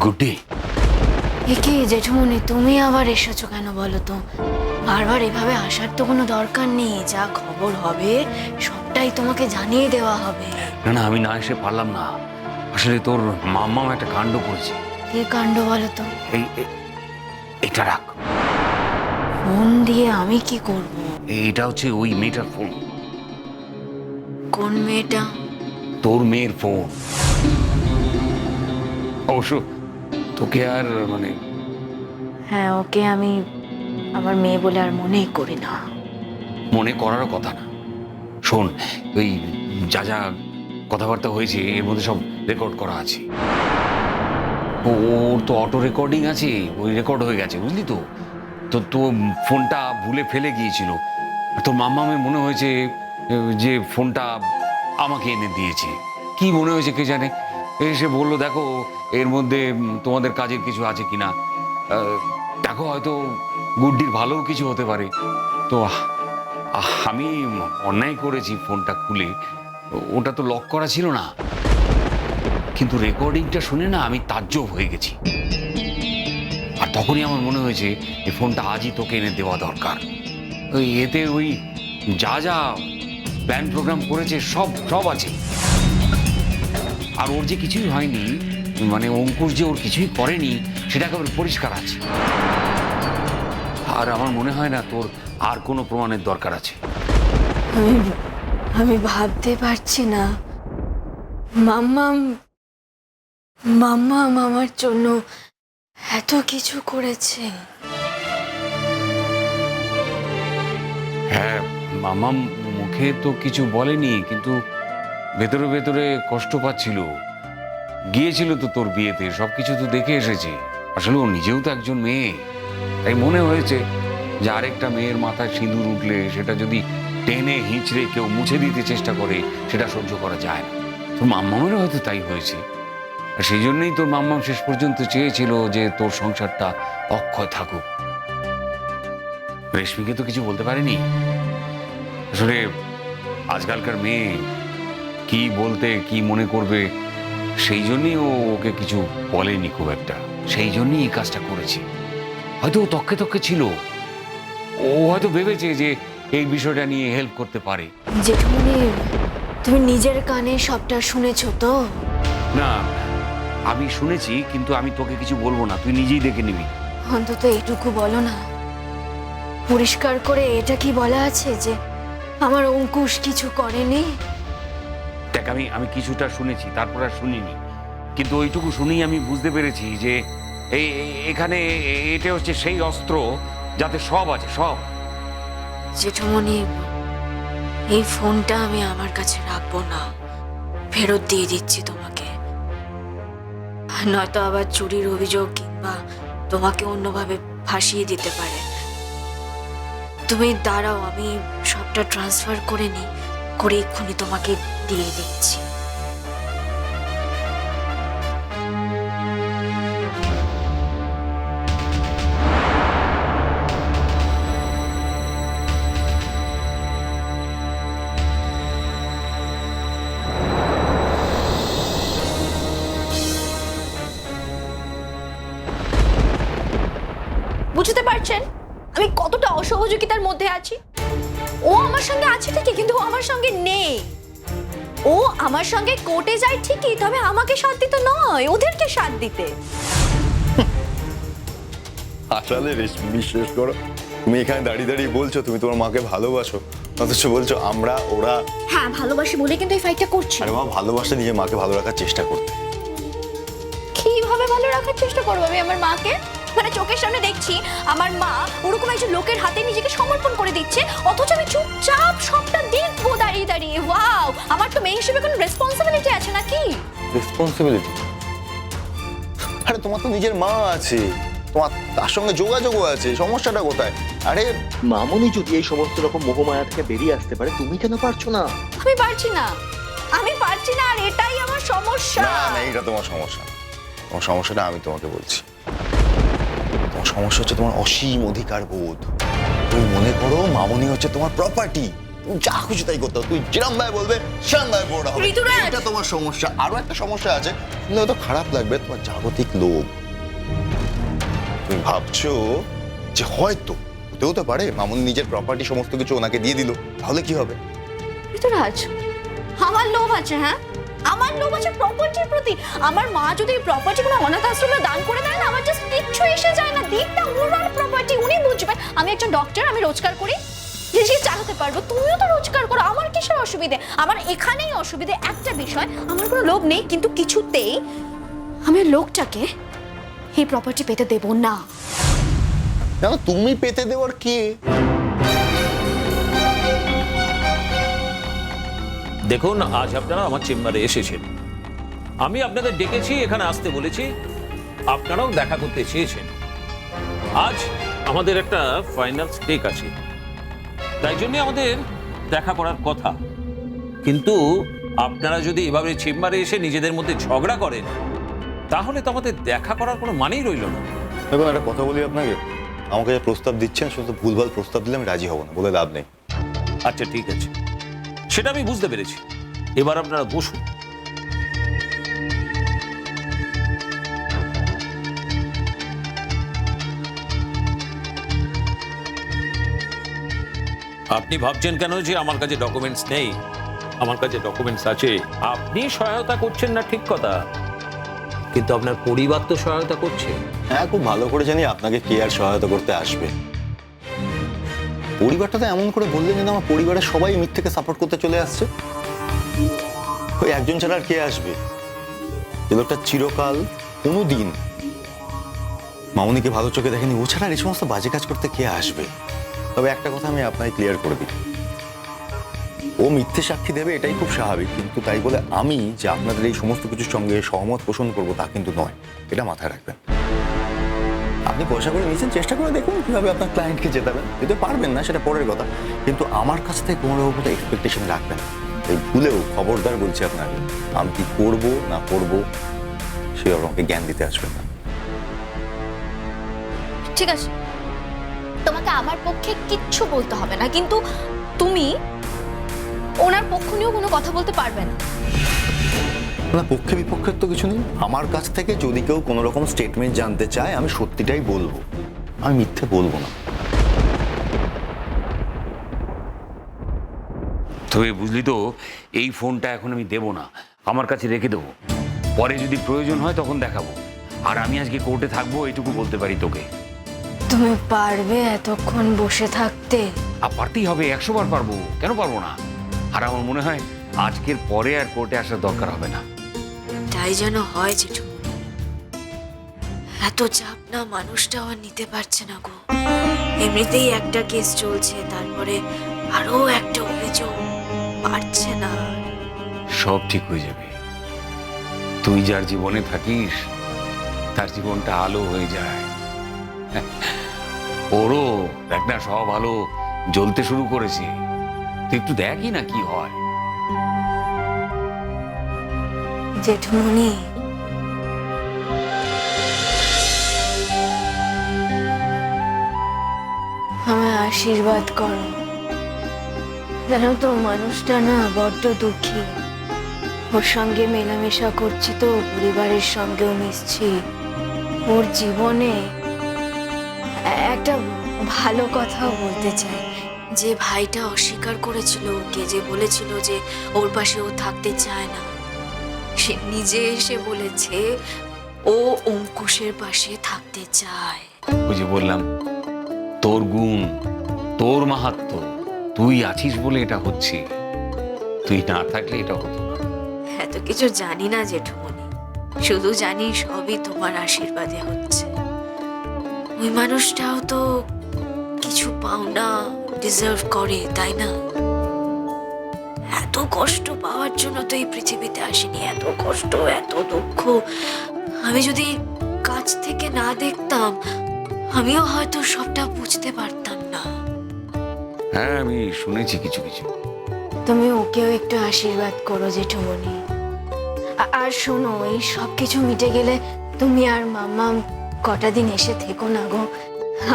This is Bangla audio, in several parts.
গুড্ডি, একে জেঠুমনি তুমি আবার এসেছো কেন বলো তো? বারবার এভাবে আসার তো কোনো দরকার নেই। যা খবর হবে সবটাই তোমাকে জানিয়ে দেওয়া হবে। না না, আমি না এসে পারলাম না। আসলে তোর মাম্মা একটা কাণ্ড করেছে। কি কাণ্ড বলো তো? এটা রাখ। ফোন দিয়ে আমি কি করব? এটা হচ্ছে ওই মেয়েটার ফোন। কোন মেয়েটা? তোর মেয়ের ফোন। অবশ্য তোকে আর হ্যাঁ, ওকে আমি আমার মেয়ে বলে আর মনেই করি না। মনে করারও কথা না। শোন, ওই যা যা কথাবার্তা হয়েছে এর মধ্যে সব রেকর্ড করা আছে। ওর তো অটো রেকর্ডিং আছে, ওই রেকর্ড হয়ে গেছে, বুঝলি তো। তো তো ফোনটা ভুলে ফেলে গিয়েছিল। তোর মাম্মামে মনে হয়েছে যে ফোনটা আমাকে এনে দিয়েছে। কি মনে হয়েছে কে জানে। এসে বললো, দেখো এর মধ্যে তোমাদের কাজের কিছু আছে কিনা, দেখো হয়তো গুড্ডির ভালোও কিছু হতে পারে। তো আমি অন্যায় করেছি, ফোনটা খুলে, ওটা তো লক করা ছিল না। কিন্তু রেকর্ডিংটা শুনে না আমি তাজ্জব হয়ে গেছি। আর তখনই আমার মনে হয়েছে এই ফোনটা আজই তোকে এনে দেওয়া দরকার। এতে ওই যা যা প্ল্যান প্রোগ্রাম করেছে সব সব আছে। আর ওর যে কিছুই হয়নি, অঙ্কুশ যে ওর কিছুই করেনি, সেটা একেবারে পরিষ্কার আছে। আর আমার মনে হয় না তোর আর কোনো প্রমাণের দরকার আছে। আমি ভাবতে পারছি না। মাম্মাম মাম্মাম আমার জন্য এত কিছু করেছে। হ্যাঁ, মামা মুখে তো কিছু বলেনি, কিন্তু ভেতরে ভেতরে কষ্ট পাচ্ছিল। গিয়েছিল তো তোর বিয়েতে, সবকিছু তো দেখে এসেছে। আসলে ও নিজেও তো একজন মেয়ে, তাই মনে হয়েছে যে আরেকটা মেয়ের মাথায় সিঁদুর উঠলে সেটা যদি টেনে হিঁচড়ে কেউ মুছে দিতে চেষ্টা করে, সেটা সহ্য করা যায় না। তোর মাম্মামেরও হয়তো তাই হয়েছে। আর সেই জন্যই তোর মাম্মাম শেষ পর্যন্ত চেয়েছিল যে তোর সংসারটা অক্ষয় থাকুক। রেশমিকে তো কিছু বলতে পারেনি। আসলে আজকালকার মেয়ে কি বলতে কি মনে করবে, সেই জন্যই ও ওকে কিছু বলেনি খুব একটা। সেই জন্যই এই কাজটা করেছে। হয়তো ও তককে তককে ছিল, ও হয়তো ভেবেছে যে এই বিষয়টা নিয়ে হেল্প করতে পারে। জেঠুমনি, তুমি নিজের কানে সবটা শুনেছো তো? না, আমি শুনেছি, কিন্তু আমি তোকে কিছু বলবো না, তুই নিজেই দেখে নিবি। অন্তত এইটুকু বলো না। পরিষ্কার করে এটা কি বলা আছে যে আমার অঙ্কুশ কিছু করেনি? দেখ, আমি কিছুটা শুনেছি, তারপর আর শুনিনি। কিন্তু ওইটুকু শুনেই আমি বুঝতে পেরেছি যে এখানে এটা হচ্ছে সেই অস্ত্র যাতে সব আছে, সব। জেঠুমনি, এই ফোনটা আমি আমার কাছে রাখবো না, ফেরত দিয়ে দিচ্ছি তোমাকে। নয়তো আবার চুরির অভিযোগ কিংবা তোমাকে অন্যভাবে ফাঁসিয়ে দিতে পারে। তুমি দাঁড়াও, আমি সবটা ট্রান্সফার করে নিই, করে এক্ষুনি তোমাকে দিয়ে দিচ্ছি। বুঝতে পারছেন আমি কতটা অসহযোগিতার মধ্যে আছি? ও আমার সঙ্গে আছে ঠিকই, কিন্তু ও আমার সঙ্গে নেই। ও আমার সঙ্গে কোর্টে যায় ঠিকই, তবে আমাকে সাথ দিতে নয়, ওদেরকে সাথ দিতে। আসলে রেশমি, বিশ্বাস করো, তুমি এখানে দাঁড়িয়ে দাঁড়িয়ে বলছো তুমি তোমার মাকে ভালোবাসো, অথচ বলছো আমরা ওরা। হ্যাঁ, ভালোবাসি বলে কিন্তু এই ফাইটটা করছি। আরে মা, ভালোবাসা নিজের মাকে ভালো রাখার চেষ্টা করতে। কিভাবে ভালো রাখার চেষ্টা করবো আমি আমার মাকে? মানে চোখের সামনে দেখছি আমার মা ওরকম একজন লোকের হাতে নিজেকে সমর্পণ করে দিচ্ছে, অথচ আমি চুপচাপ সবটা দেখবো দাঁড়িয়ে দাঁড়িয়ে। ওয়াও, আমার তো মেয়ে হিসেবে কোনো রেসপন্সিবিলিটি আছে নাকি? রেসপন্সিবিলিটি? আরে তোমার তো নিজের মা আছে, তোমার তার সঙ্গে যোগাযোগও আছে, সমস্যাটা কোথায়? আরে মামনি যদি এই সমস্ত রকম মোহমায়া থেকে বেরিয়ে আসতে পারে, তুমি কেন পারছো না? আমি পারছি না, আমি পারছি না, আর এটাই আমার সমস্যা। না না, এটা তোমার সমস্যা না। তোমার সমস্যাটা আমি তোমাকে বলছি। তোমার সমস্যা হচ্ছে তোমার অসীম অধিকার বোধ। তুমি মনে করো মামনি হচ্ছে তোমার প্রপার্টি, যা খুশি তাই করতে হবে, তুই যেরম ভাই বলবে সেরম ভাই পড়া হবে। ঋতুরাজ! এটা তোমার সমস্যা। আরো একটা সমস্যা আছে, শুনলে হয়তো খারাপ লাগবে, তোমার জাগতিক লোভ। তুমি ভাবছো যে হয়তো হতেও তো পারে মামুন নিজের প্রপার্টি সমস্ত কিছু ওনাকে দিয়ে দিল, তাহলে কি হবে? ঋতুরাজ, আমার লোভ আছে, হ্যাঁ আমার লোভ আছে প্রপার্টির প্রতি। আমার মা যদি এই প্রপার্টি কোনো অনাথ আশ্রমে দান করে দেয় না, আমার জাস্ট কিচ্ছু এসে যায় না। দিক না ওনার প্রপার্টি, উনি বুঝবে। আমি একজন ডক্টর, আমি রোজগার করি, নিজে চালাতে পারবো। তুমিও তো রোজগার করো, আমার কিসের অসুবিধে? আমার এখানেই অসুবিধে একটা বিষয়, আমার কোনো লোভ নেই, কিন্তু কিছুতেই আমি লোকটাকে এই প্রপার্টি পেতে দেব না। জানো তুমি পেতে দেওয়ার কি? দেখুন, আজ আপনারা আমার চেম্বারে এসেছেন, আমি আপনাদের ডেকেছি, এখানে আসতে বলেছি, আপনারাও দেখা করতে চেয়েছেন। আজ আমাদের একটা ফাইনাল স্টেক আছে, তাই জন্য আমাদের দেখা করার কথা। কিন্তু আপনারা যদি এভাবে চেম্বারে এসে নিজেদের মধ্যে ঝগড়া করেন, তাহলে তো আমাদের দেখা করার কোনো মানেই রইল না। এবং একটা কথা বলি আপনাকে, আমাকে যে প্রস্তাব দিচ্ছেন শুধু ভুলভাল প্রস্তাব দিলে আমি রাজি হব না, বলে লাভ নেই। আচ্ছা ঠিক আছে, সেটা আমি বুঝতে পেরেছি। এবার আপনারা বসুন। আপনি ভাবছেন কেন যে আমার কাছে ডকুমেন্টস নেই? আমার কাছে ডকুমেন্টস আছে। আপনি সহায়তা করছেন না ঠিক কথা, কিন্তু আপনার পরিবার তো সহায়তা করছে। হ্যাঁ, খুব ভালো করে জানি আপনাকে কে আর সহায়তা করতে আসবে। পরিবারটা তো এমন করে বললেন না, আমার পরিবারের সবাই মিথ্যেকে সাপোর্ট করতে চলে আসছে। ওই একজন ছাড়া আর কে আসবে? যে লোকটা চিরকাল কোনোদিন মামুনিকে ভালো চোখে দেখেনি, ও ছাড়া আর এই সমস্ত বাজে কাজ করতে কে আসবে? তবে একটা কথা আমি আপনাকে ক্লিয়ার করে দিই, ও মিথ্যে সাক্ষী দেবে এটাই খুব স্বাভাবিক, কিন্তু তাই বলে আমি যে আপনাদের এই সমস্ত কিছুর সঙ্গে সহমত পোষণ করবো তা কিন্তু নয়, এটা মাথায় রাখবেন। আপনি পয়সা করে নিয়েছেন, চেষ্টা করে দেখুন কিভাবে আপনার ক্লায়েন্টকে জেতাবেন। যদি পারবেন না সেটা পরের কথা, কিন্তু আমার কাছ থেকে কোনো রকম এক্সপেকটেশন রাখবেন। এই ভুলেও খবরদার বলছি আপনাকে, আমি কি করবো না করবো সে আমাকে জ্ঞান দিতে আসবেন না। ঠিক আছে, তোমাকে আমার পক্ষে কিচ্ছু বলতে হবে না, কিন্তু তুমি ওনার পক্ষ নিয়েও কোনো কথা বলতে পারবে না। না, পক্ষে বিপক্ষের তো কিছু নেই। আমার কাছ থেকে যদি কেউ কোনো রকম স্টেটমেন্ট জানতে চায়, আমি সত্যিটাই বলবো, আমি মিথ্যে বলবো না। তবে বুঝলি তো, এই ফোনটা এখন আমি দেবো না, আমার কাছে রেখে দেবো। পরে যদি প্রয়োজন হয় তখন দেখাবো। আর আমি আজকে কোর্টে থাকবো, এটুকু বলতে পারি তোকে। তুমি পারবে এতক্ষণ বসে থাকতে? আর পারতেই হবে, 100 বার পারবো, কেন পারবো না? আর আমার মনে হয় আজকের পরে আর কোর্টে আসার দরকার হবে না। তাই যেন হয় জেঠুমনি। এত চাপ না মানুষটাও আর নিতে পারছে না গো। এমনিতেই একটা কেস চলছে, তারপরে আরো একটা অভিযোগ, পারছে না। সব ঠিক হয়ে যাবে। তুই যার জীবনে থাকিস তার জীবনটা আলো হয়ে যায়। ওরও দেখ না, সব আলো জ্বলতে শুরু করেছে। তুই একটু দেখই না কি হয়। জেঠুমনি, আমায় আশীর্বাদ করো। জানো তো মানুষটা না বড্ড দুঃখী। ওর সঙ্গে মেলামেশা করছি তো পরিবারের সঙ্গেও মিশছি। ওর জীবনে একটা ভালো কথাও বলতে চাই। যে ভাইটা অস্বীকার করেছিল ওকে, যে বলেছিল যে ওর পাশে ও থাকতে চায় না, সে নিজে এসে বলেছে ও অঙ্কুশের পাশে থাকতে চায়। ওই যে বললাম, তোর গুণ, তোর মাহাত্ম্য, তুই আছিস বলে এটা হচ্ছে। তুই না থাকলে এটা হতো না। এত কিছু জানি না জেঠুমনি, শুধু জানি সবই তোমার আশীর্বাদে হচ্ছে। ওই মানুষটাও তো কিছু পাওনা ডিজার্ভ করে, তাই না? এত কষ্ট পাওয়ার জন্য তো এই পৃথিবীতে আসেনি। এত কষ্ট, এত দুঃখ আমি যদি কাছ থেকে না দেখতাম, আমিও হয়তো সবটা বুঝতে পারতাম না। হ্যাঁ, আমি শুনেছি কিছু কিছু। তুমি ওকেও একটু আশীর্বাদ করো জেঠুমনি। আর শোনো, এই সব কিছু মিটে গেলে তুমি আর মাম্মা কটা দিন এসে থেকো না গো।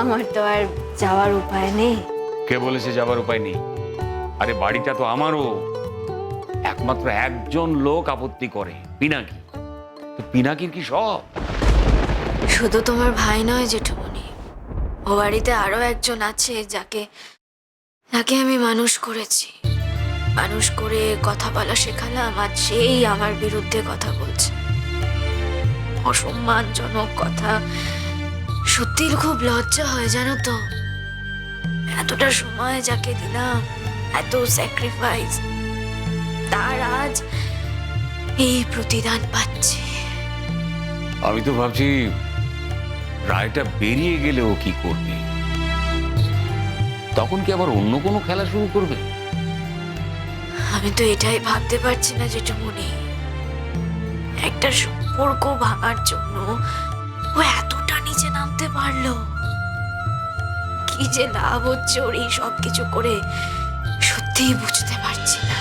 আমার তো আর যাওয়ার উপায় নেই। কে বলেছে যাবার উপায় নেই? আরে বাড়িটা তো আমারও। একমাত্র একজন লোক আপত্তি করে, পিনাকি। তো পিনাকির কি সব? শুধু তোমার ভাই নয় জেঠুমনি, ও বাড়িতে আরো একজন আছে যাকে যাকে আমি মানুষ করেছি। মানুষ করে কথা বলা শেখালাম, আর সেই আমার বিরুদ্ধে কথা বলছে। অসম্মানজনক কথা। সত্যি খুব লজ্জা হয় জানো তো। এতটা সময় যাকে দিলাম, এত স্যাক্রিফাইস, তার আজ এই প্রতিদান পাচ্ছে। আমি তো ভাবছি রায়টা বেরিয়ে গেলে ও কি করবে? তখন কি আবার অন্য কোনো খেলা শুরু করবে? আমি তো এটাই ভাবতে পারছি না জেঠুমনি, একটা সম্পর্ক ভাঙার জন্য ও এতটা নিচে নামতে পারলো। কি যে লাভ হচ্ছে ওর এই সব কিছু করে, সত্যিই বুঝতে পারছি না।